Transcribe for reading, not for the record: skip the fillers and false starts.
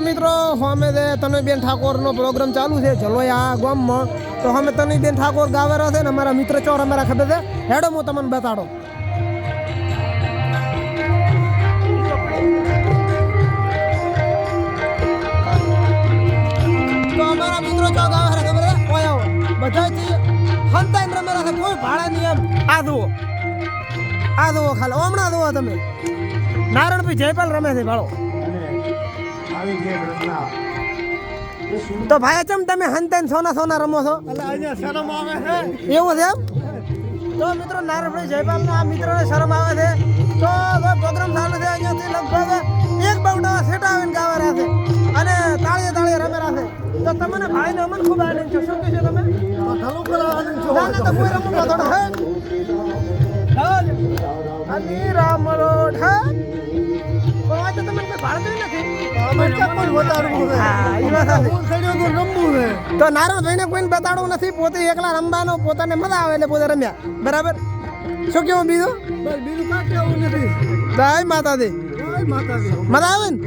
મિત્રો અમે તનયબેન ઠાકોરનો પ્રોગ્રામ ચાલુ છે જલોયા ગામમાં. તો અમે તનયબેન ઠાકોર ગાવેરા છે ને અમારા મિત્ર ચોર અમારા ખબર છે. હેડો હું તમને બતાડો. તો અમારા મિત્રો ચો ગાવેરા ખબર છે ઓય આવો બધાથી હંતાઈ રમેરા છે કોઈ ભાડા નહીં એમ. આ જુઓ ખાલી હમણાં જુઓ તમે નારણભાઈ જયપાલ રમે છે ભાડો. તો ભાઈ ચમ તમે હંતાઈ સોના રમો છો એવું છે એમ. તો મિત્રો નારણભાઈ જયપાલ ના મિત્રોને શરમ આવે છે. તો પ્રોગ્રામ ચાલુ છે અહીંયાથી લગભગ એક બાવડા સેટા આવીને ગાવા છે અને તાળીએ રમેરા છે. તો તમને ભાઈને અમન ખૂબ આનંદ છે. શું કહેશો તમે? તો કોઈ રમવું થોડો હે અલી રામ રોડ હે કોઈ વાત તમને કોઈ ભાડતું નથી. તો નારણભાઈને કોઈને બતાડવું નથી. પોતે એકલા રમવાનો પોતાને મજા આવે એટલે પોતે રમ્યા બરાબર. શું કેવું બીજું કાંઈ કેવું નથી. જય માતાજી મજા આવે ને.